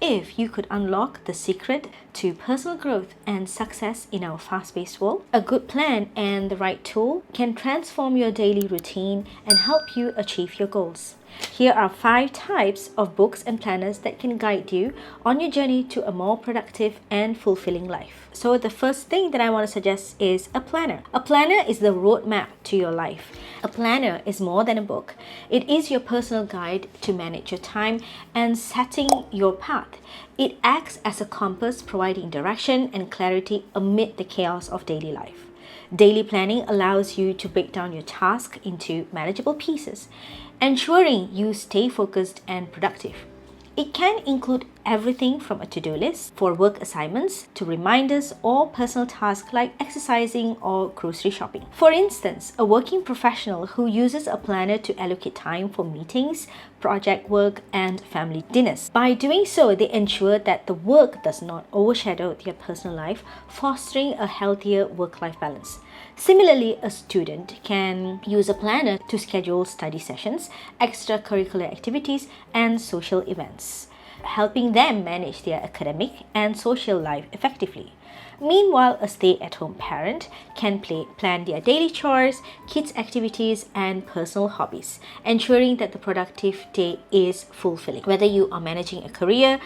if you could unlock the secret to personal growth and success in our fast-paced world, a good plan and the right tool can transform your daily routine and help you achieve your goals. Here are 5 types of books and planners that can guide you on your journey to a more productive and fulfilling life. So the first thing that I want to suggest is a planner. A planner is the roadmap to your life. A planner is more than a book. It is your personal guide to manage your time and setting your path. It acts as a compass, providing direction and clarity amid the chaos of daily life. Daily planning allows you to break down your task into manageable pieces, ensuring you stay focused and productive. It can include everything from a to-do list for work assignments to reminders or personal tasks like exercising or grocery shopping. For instance, a working professional who uses a planner to allocate time for meetings, project work, and family dinners. By doing so, they ensure that the work does not overshadow their personal life, fostering a healthier work-life balance. Similarly, a student can use a planner to schedule study sessions, extracurricular activities, and social events, helping them manage their academic and social life effectively. Meanwhile, a stay-at-home parent can plan their daily chores, kids' activities, and personal hobbies, ensuring that the productive day is fulfilling. Whether you are managing a career,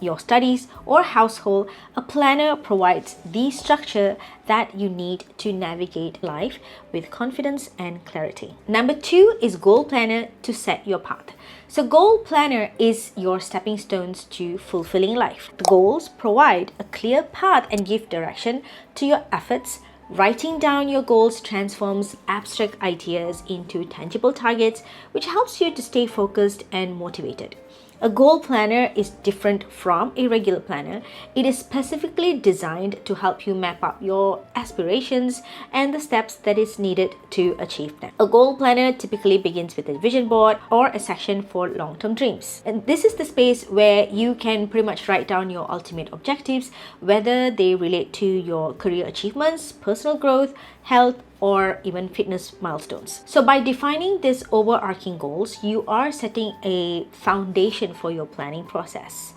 your studies, or household, a planner provides the structure that you need to navigate life with confidence and clarity. Number 2 is Goal Planner to set your path. So Goal Planner is your stepping stones to fulfilling life. The goals provide a clear path and give direction to your efforts. Writing down your goals transforms abstract ideas into tangible targets, which helps you to stay focused and motivated. A goal planner is different from a regular planner. It is specifically designed to help you map out your aspirations and the steps that is needed to achieve them. A goal planner typically begins with a vision board or a section for long-term dreams. And this is the space where you can pretty much write down your ultimate objectives, whether they relate to your career achievements, personal growth, health, or even fitness milestones. So by defining these overarching goals, you are setting a foundation for your planning process.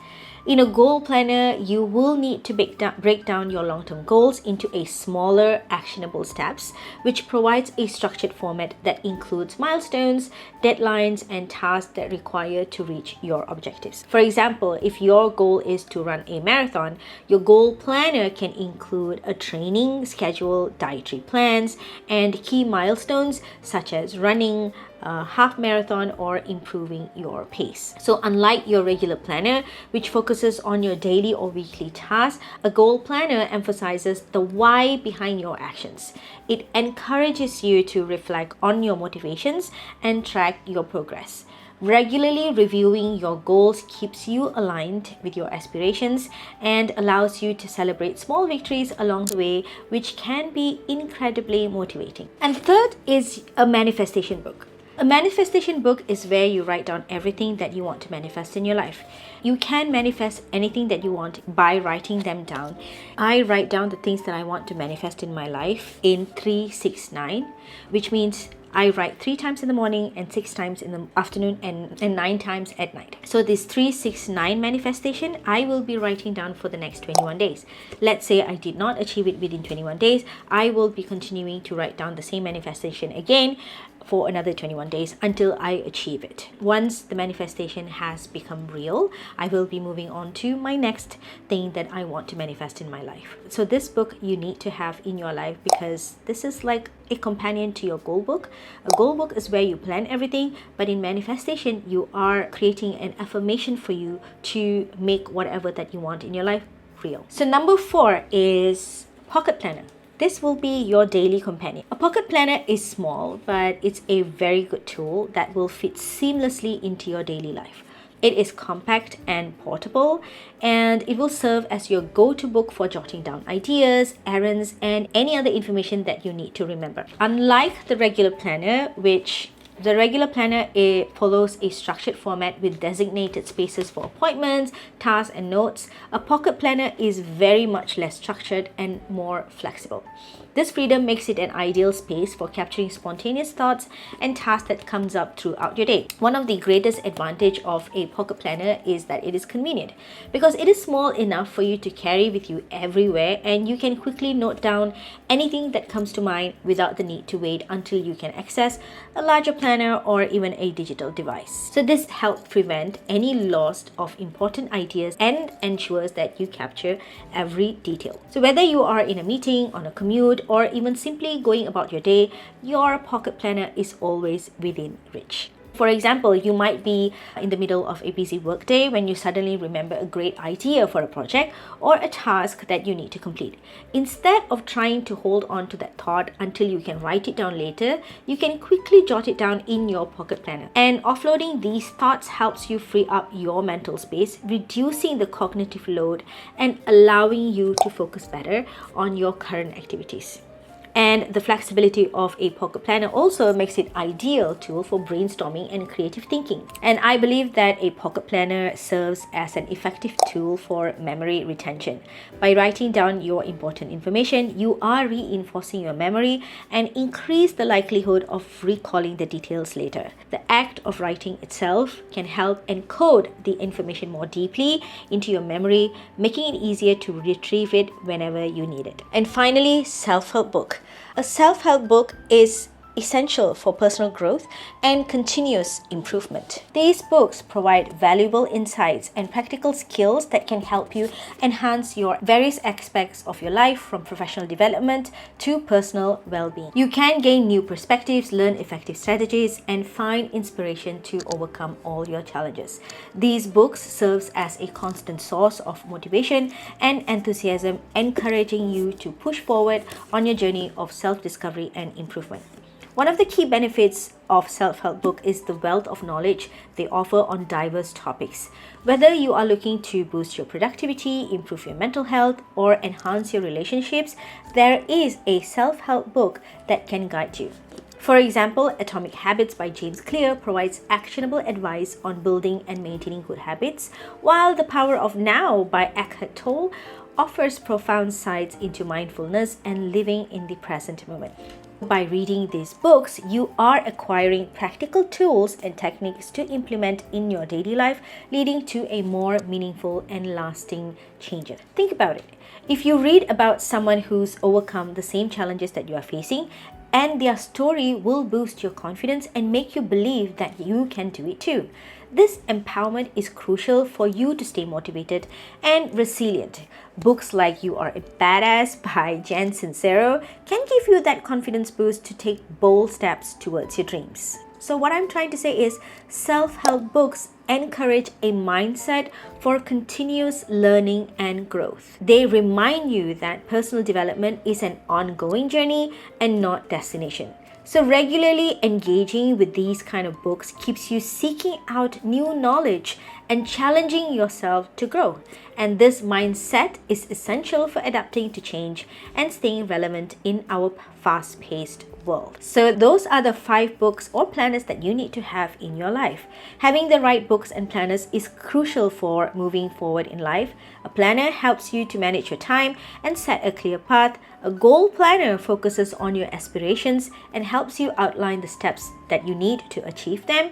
In a goal planner, you will need to break down your long-term goals into a smaller, actionable steps, which provides a structured format that includes milestones, deadlines, and tasks that require to reach your objectives. For example, if your goal is to run a marathon, your goal planner can include a training schedule, dietary plans, and key milestones such as running a half marathon or improving your pace. So unlike your regular planner, which focuses on your daily or weekly tasks, a goal planner emphasizes the why behind your actions. It encourages you to reflect on your motivations and track your progress. Regularly reviewing your goals keeps you aligned with your aspirations and allows you to celebrate small victories along the way, which can be incredibly motivating. And third is a manifestation book. A manifestation book is where you write down everything that you want to manifest in your life. You can manifest anything that you want by writing them down. I write down the things that I want to manifest in my life in 369, which means I write 3 times in the morning and 6 times in the afternoon and 9 times at night. So this 369 manifestation, I will be writing down for the next 21 days. Let's say I did not achieve it within 21 days. I will be continuing to write down the same manifestation again for another 21 days until I achieve it. Once the manifestation has become real, I will be moving on to my next thing that I want to manifest in my life. So this book you need to have in your life because this is like a companion to your goal book. A goal book is where you plan everything, but in manifestation, you are creating an affirmation for you to make whatever that you want in your life real. So number 4 is pocket planner. This will be your daily companion. A pocket planner is small, but it's a very good tool that will fit seamlessly into your daily life. It is compact and portable, and it will serve as your go-to book for jotting down ideas, errands, and any other information that you need to remember. Unlike the regular planner, which The regular planner follows a structured format with designated spaces for appointments, tasks, and notes. A pocket planner is very much less structured and more flexible. This freedom makes it an ideal space for capturing spontaneous thoughts and tasks that comes up throughout your day. One of the greatest advantage of a pocket planner is that it is convenient because it is small enough for you to carry with you everywhere, and you can quickly note down anything that comes to mind without the need to wait until you can access a larger planner or even a digital device. So this helps prevent any loss of important ideas and ensures that you capture every detail. So whether you are in a meeting, on a commute, or even simply going about your day, your pocket planner is always within reach. For example, you might be in the middle of a busy workday when you suddenly remember a great idea for a project or a task that you need to complete. Instead of trying to hold on to that thought until you can write it down later, you can quickly jot it down in your pocket planner. And offloading these thoughts helps you free up your mental space, reducing the cognitive load and allowing you to focus better on your current activities. And the flexibility of a pocket planner also makes it ideal tool for brainstorming and creative thinking. And I believe that a pocket planner serves as an effective tool for memory retention. By writing down your important information, you are reinforcing your memory and increase the likelihood of recalling the details later. The act of writing itself can help encode the information more deeply into your memory, making it easier to retrieve it whenever you need it. And finally, self-help book. A self-help book is essential for personal growth and continuous improvement. These books provide valuable insights and practical skills that can help you enhance your various aspects of your life, from professional development to personal well-being. You can gain new perspectives, learn effective strategies, and find inspiration to overcome all your challenges. These books serve as a constant source of motivation and enthusiasm, encouraging you to push forward on your journey of self-discovery and improvement. One of the key benefits of self-help book is the wealth of knowledge they offer on diverse topics. Whether you are looking to boost your productivity, improve your mental health, or enhance your relationships, there is a self-help book that can guide you. For example, Atomic Habits by James Clear provides actionable advice on building and maintaining good habits, while The Power of Now by Eckhart Tolle offers profound insights into mindfulness and living in the present moment. By reading these books, you are acquiring practical tools and techniques to implement in your daily life, leading to a more meaningful and lasting change. Think about it. If you read about someone who's overcome the same challenges that you are facing, and their story will boost your confidence and make you believe that you can do it too. This empowerment is crucial for you to stay motivated and resilient. Books like You Are a Badass by Jen Sincero can give you that confidence boost to take bold steps towards your dreams. So what I'm trying to say is self-help books encourage a mindset for continuous learning and growth. They remind you that personal development is an ongoing journey and not destination. So regularly engaging with these kind of books keeps you seeking out new knowledge and challenging yourself to grow. And this mindset is essential for adapting to change and staying relevant in our fast-paced world. So those are the 5 books or planners that you need to have in your life. Having the right books and planners is crucial for moving forward in life. A planner helps you to manage your time and set a clear path. A goal planner focuses on your aspirations and helps you outline the steps that you need to achieve them.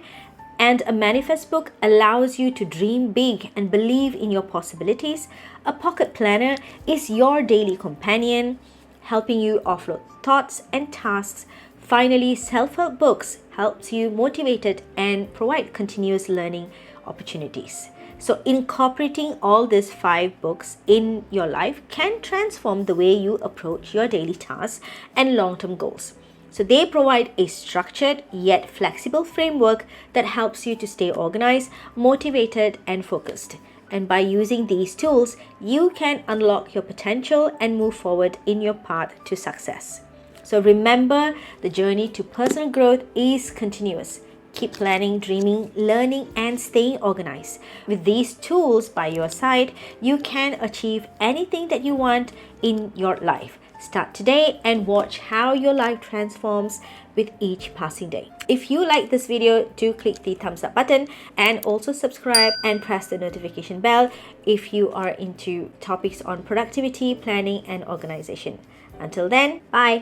And a manifest book allows you to dream big and believe in your possibilities. A pocket planner is your daily companion, helping you offload thoughts and tasks. Finally, self-help books helps you motivated and provide continuous learning opportunities. So incorporating all these 5 books in your life can transform the way you approach your daily tasks and long-term goals. So they provide a structured yet flexible framework that helps you to stay organized, motivated, and focused. And by using these tools, you can unlock your potential and move forward in your path to success. So remember, the journey to personal growth is continuous. Keep planning, dreaming, learning, and staying organized. With these tools by your side, you can achieve anything that you want in your life. Start today and watch how your life transforms with each passing day. If you like this video, do click the thumbs up button and also subscribe and press the notification bell if you are into topics on productivity, planning, and organization. Until then, bye.